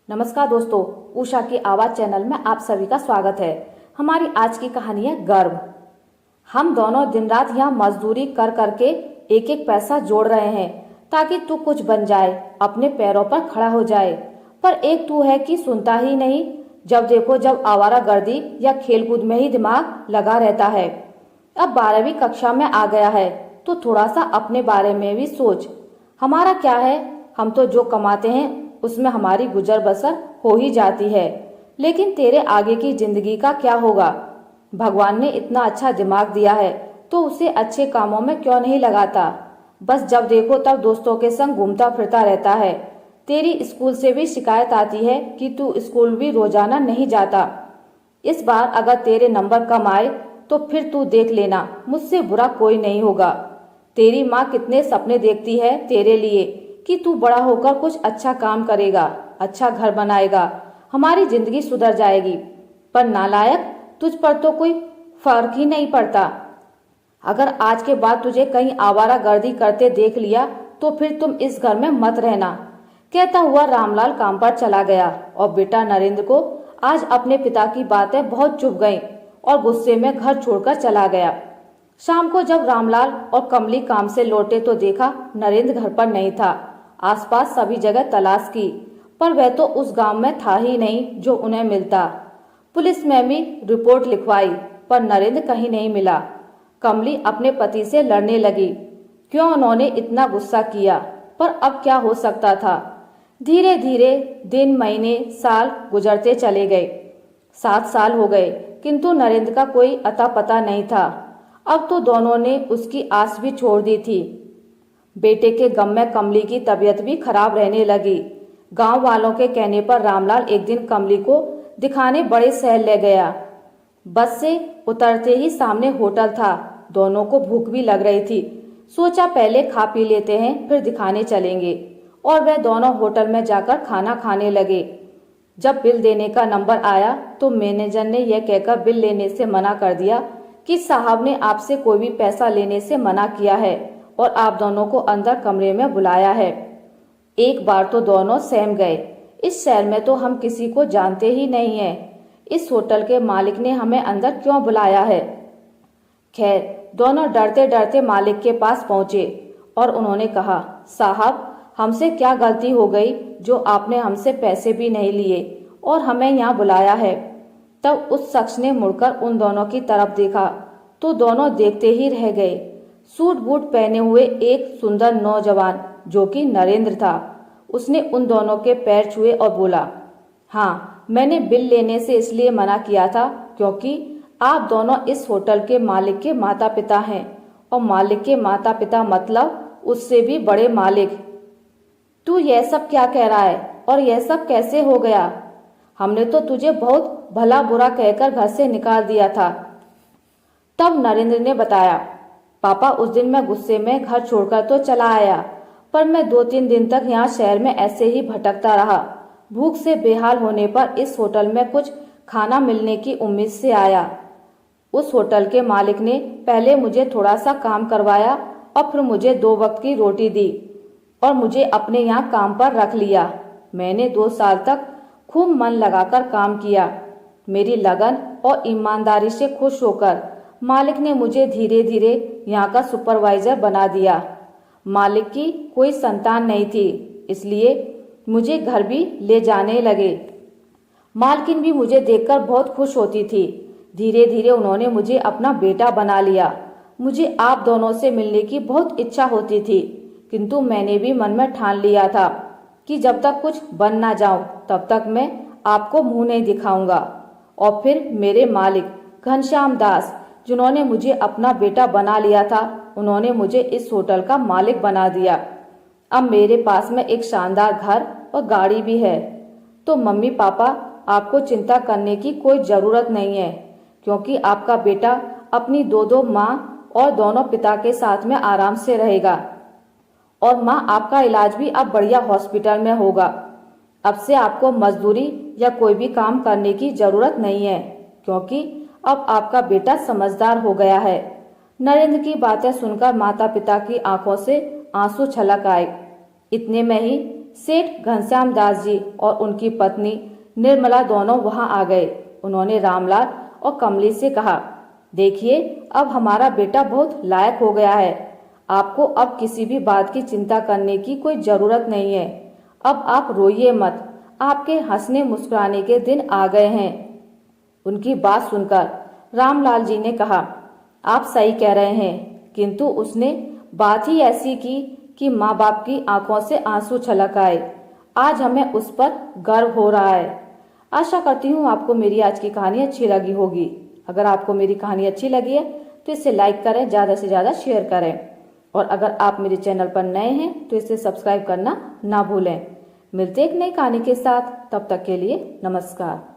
नमस्कार दोस्तों, उषा की आवाज चैनल में आप सभी का स्वागत है। हमारी आज की कहानी है गर्व। हम दोनों दिन रात यहाँ मजदूरी कर करके एक एक पैसा जोड़ रहे हैं ताकि तू कुछ बन जाए, अपने पैरों पर खड़ा हो जाए। पर एक तू है कि सुनता ही नहीं। जब देखो जब आवारागर्दी या खेलकूद में ही दिमाग लगा रहता है। अब 12वीं कक्षा में आ गया है तो थोड़ा सा अपने बारे में भी सोच। हमारा क्या है, हम तो जो कमाते हैं उसमें हमारी गुजर बसर हो ही जाती है। लेकिन तेरे आगे की जिंदगी का क्या होगा? भगवान ने इतना अच्छा दिमाग दिया है तो उसे अच्छे कामों में क्यों नहीं लगाता? बस जब देखो तब दोस्तों के संग घूमता फिरता रहता है। तेरी स्कूल से भी शिकायत आती है कि तू स्कूल भी रोजाना नहीं जाता। इस बार अगर तेरे नंबर कम आए तो फिर तू देख लेना, मुझसे बुरा कोई नहीं होगा। तेरी माँ कितने सपने देखती है तेरे लिए कि तू बड़ा होकर कुछ अच्छा काम करेगा, अच्छा घर बनाएगा, हमारी जिंदगी सुधर जाएगी। पर नालायक, तुझ पर तो कोई फर्क ही नहीं पड़ता। अगर आज के बाद तुझे कहीं आवारागर्दी करते देख लिया तो फिर तुम इस घर में मत रहना। कहता हुआ रामलाल काम पर चला गया और बेटा नरेंद्र को आज अपने पिता की बातें बहुत चुभ गईं और गुस्से में घर छोड़कर चला गया। शाम को जब रामलाल और कमली काम से लौटे तो देखा नरेंद्र घर पर नहीं था। आसपास सभी जगह तलाश की पर वह तो उस गांव में था ही नहीं जो उन्हें मिलता। पुलिस में भी रिपोर्ट लिखवाई पर नरेंद्र कहीं नहीं मिला। कमली अपने पति से लड़ने लगी, क्यों उन्होंने इतना गुस्सा किया, पर अब क्या हो सकता था। धीरे धीरे दिन महीने साल गुजरते चले गए। 7 साल हो गए किंतु नरेंद्र का कोई अता पता नहीं था। अब तो दोनों ने उसकी आस भी छोड़ दी थी। बेटे के गम में कमली की तबीयत भी खराब रहने लगी। गांव वालों के कहने पर रामलाल एक दिन कमली को दिखाने बड़े शहर ले गया। बस से उतरते ही सामने होटल था। दोनों को भूख भी लग रही थी। सोचा पहले खा पी लेते हैं फिर दिखाने चलेंगे, और वह दोनों होटल में जाकर खाना खाने लगे। जब बिल देने का नंबर आया तो मैनेजर ने यह कहकर बिल लेने से मना कर दिया कि साहब ने आपसे कोई भी पैसा लेने से मना किया है और आप दोनों को अंदर कमरे में बुलाया है। एक बार तो दोनों सहम गए। इस शहर में तो हम किसी को जानते ही नहीं है। इस होटल के मालिक ने हमें अंदर क्यों बुलाया है? खैर, दोनों डरते डरते मालिक के पास पहुंचे और उन्होंने कहा, साहब हमसे क्या गलती हो गई जो आपने हमसे पैसे भी नहीं लिए और हमें यहाँ बुलाया है। तब उस शख्स ने मुड़कर उन दोनों की तरफ देखा तो दोनों देखते ही रह गए। सूट बूट पहने हुए एक सुंदर नौजवान जो कि नरेंद्र था, उसने उन दोनों के पैर छुए और बोला, हाँ मैंने बिल लेने से इसलिए मना किया था क्योंकि आप दोनों इस होटल के मालिक के माता पिता हैं, और मालिक के माता पिता मतलब उससे भी बड़े मालिक। तू यह सब क्या कह रहा है और यह सब कैसे हो गया? हमने तो तुझे बहुत भला बुरा कहकर घर से निकाल दिया था। तब नरेंद्र ने बताया, पापा उस दिन मैं गुस्से में घर छोड़कर तो चला आया, पर मैं 2-3 दिन तक यहाँ शहर में ऐसे ही भटकता रहा। भूख से बेहाल होने पर इस होटल में कुछ खाना मिलने की उम्मीद से आया। उस होटल के मालिक ने पहले मुझे थोड़ा सा काम करवाया और फिर मुझे 2 वक्त की रोटी दी और मुझे अपने यहाँ काम पर रख लिया। मैंने 2 साल तक खूब मन लगाकर काम किया। मेरी लगन और ईमानदारी से खुश होकर मालिक ने मुझे धीरे धीरे यहाँ का सुपरवाइजर बना दिया। मालिक की कोई संतान नहीं थी, इसलिए मुझे घर भी ले जाने लगे। मालकिन भी मुझे देखकर बहुत खुश होती थी। धीरे धीरे उन्होंने मुझे अपना बेटा बना लिया। मुझे आप दोनों से मिलने की बहुत इच्छा होती थी, किंतु मैंने भी मन में ठान लिया था कि जब तक कुछ बन ना जाऊं तब तक मैं आपको मुंह नहीं दिखाऊंगा। और फिर मेरे मालिक घनश्याम दास, जिन्होंने मुझे अपना बेटा बना लिया था, उन्होंने मुझे इस होटल का मालिक बना दिया। अब मेरे पास में एक शानदार घर और गाड़ी भी है। तो मम्मी पापा, आपको चिंता करने की कोई जरूरत नहीं है, क्योंकि आपका बेटा अपनी 2 माँ और दोनों पिता के साथ में आराम से रहेगा, और माँ आपका इलाज भी अब बढ़िया हॉस्पिटल में होगा। अब से आपको मजदूरी या कोई भी काम करने की जरूरत नहीं है, क्योंकि अब आपका बेटा समझदार हो गया है। नरेंद्र की बातें सुनकर माता पिता की आंखों से आंसू छलक आए। इतने में ही सेठ घनश्याम दास जी और उनकी पत्नी निर्मला दोनों वहां आ गए। उन्होंने रामलाल और कमली से कहा, देखिए अब हमारा बेटा बहुत लायक हो गया है। आपको अब किसी भी बात की चिंता करने की कोई जरूरत नहीं है। अब आप रोइए मत, आपके हंसने मुस्कुराने के दिन आ गए हैं। उनकी बात सुनकर रामलाल जी ने कहा, आप सही कह रहे हैं, किंतु उसने बात ही ऐसी की कि माँ बाप की आंखों से आंसू छलक आए। आज हमें उस पर गर्व हो रहा है। आशा करती हूँ आपको मेरी आज की कहानी अच्छी लगी होगी। अगर आपको मेरी कहानी अच्छी लगी है तो इसे लाइक करें, ज़्यादा से ज़्यादा शेयर करें, और अगर आप मेरे चैनल पर नए हैं तो इसे सब्सक्राइब करना ना भूलें। मिलते एक नई कहानी के साथ, तब तक के लिए नमस्कार।